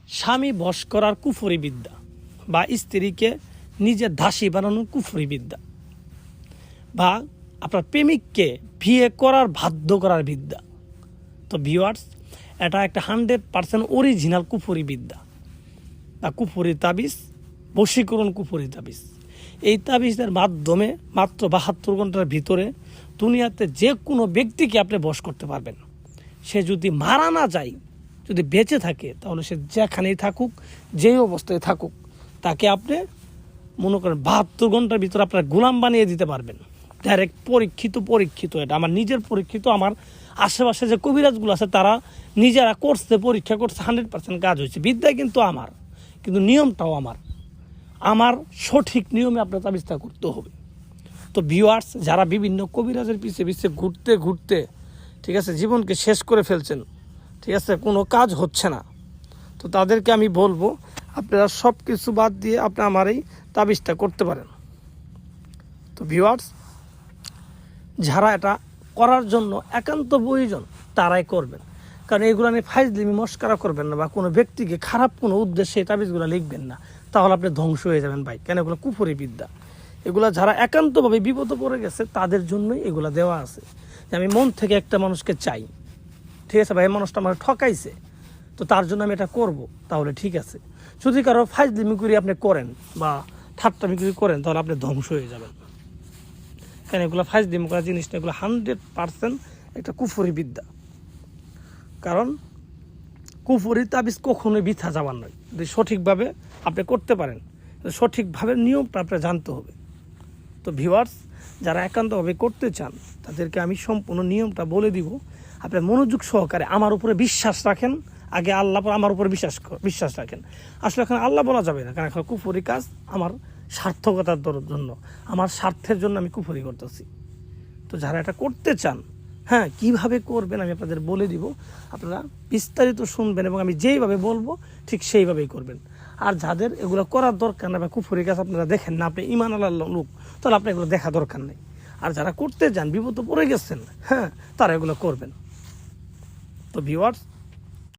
স্বামী বশ করার কুফরি বিদ্যা বা স্ত্রীকে নিজের দাসী বানানোর কুফরি বিদ্যা বা আপনার প্রেমিককে বিয়ে করার বাধ্য করার বিদ্যা। তো ভিউয়ার্স, এটা একটা 100% অরিজিনাল কুফরি বিদ্যা বা কুফরি তাবিজ, বশীকরণ কুফরি তাবিজ। এই তাবিজের মাধ্যমে মাত্র 72 ঘন্টার ভিতরে দুনিয়াতে যে কোনো ব্যক্তিকে আপনি বশ করতে পারবেন। সে যদি মারা না যায়, যদি বেঁচে থাকে, তাহলে সে যেখানেই থাকুক, যেই অবস্থায় থাকুক, তাকে আপনি মনে করেন 72 ঘন্টার ভিতরে আপনার গোলাম বানিয়ে দিতে পারবেন। ডাইরেক্ট পরীক্ষিত এটা আমার নিজের পরীক্ষিত। আমার আশেপাশে যে কবিরাজগুলো আছে তারা নিজেরা করছে, পরীক্ষা করছে, 100% কাজ হয়েছে। বিদ্যা কিন্তু আমার, কিন্তু নিয়মটাও আমার সঠিক নিয়মে আপনার তাবিজটা করতে হবে। তো ভিউয়ার্স, যারা বিভিন্ন কবিরাজের পিছে ঘুরতে ঠিক আছে জীবনকে শেষ করে ফেলছেন, ঠিক আছে, কোনো কাজ হচ্ছে না, তো তাদেরকে আমি বলবো আপনারা সব কিছু বাদ দিয়ে আপনি আমার এই তাবিজটা করতে পারেন। তো ভিউয়ার্স, যারা এটা করার জন্য একান্ত প্রয়োজন তারাই করবেন, কারণ এগুলো নিয়ে ফাইজলিমি মস্করা করবেন না বা কোনো ব্যক্তিকে খারাপ কোনো উদ্দেশ্যে এই তাবিজগুলো লিখবেন না, তাহলে আপনি ধ্বংস হয়ে যাবেন ভাই। কেন? এগুলো কুফরি বিদ্যা। এগুলা যারা একান্তভাবে বিপদে পড়ে গেছে তাদের জন্যই এগুলা দেওয়া আছে। যে আমি মন থেকে একটা মানুষকে চাই, ঠিক আছে ভাই, এই মানুষটা আমার ঠকাইছে, তো তার জন্য আমি এটা করব, তাহলে ঠিক আছে। যদি কারো ফাইজলিমি করে আপনি করেন বা ঠাট্টামি করে করেন, তাহলে আপনি ধ্বংস হয়ে যাবেন। কেন? এগুলো ফাইজলিমি করা জিনিস না, এগুলো 100% একটা কুফরি বিদ্যা। কারণ কুফরি তাবিজ কখনোই বৃথা যাবার নয়। যদি সঠিকভাবে আপনি করতে পারেন, সঠিকভাবে নিয়মটা আপনার জানতে হবে। তো ভিউয়ার্স, যারা একান্তভাবে করতে চান তাদেরকে আমি সম্পূর্ণ নিয়মটা বলে দিব। আপনি মনোযোগ সহকারে আমার উপরে বিশ্বাস রাখেন, আগে আল্লাহ পর আমার উপরে বিশ্বাস রাখেন। আসলে এখন আল্লাহ বলা যাবে না, কারণ এখন কুফরি কাজ আমার সার্থকতার জন্য, আমার স্বার্থের জন্য আমি কুফরি করতেছি। তো যারা এটা করতে চান, হ্যাঁ, কিভাবে করবেন আমি আপনাদের বলে দিব। আপনারা বিস্তারিত শুনবেন এবং আমি যেইভাবে বলবো ঠিক সেইভাবেই করবেন। আর যাদের এগুলো করার দরকার না বা কুফরি কাজ আপনারা দেখেন না, আপনি ঈমান আল্লাহর লোক, তাহলে আপনার এগুলো দেখা দরকার নেই। আর যারা করতে যান, বিপদে পড়ে গেছেন, হ্যাঁ, তারা এগুলো করবেন। তো ভিউয়ার্স,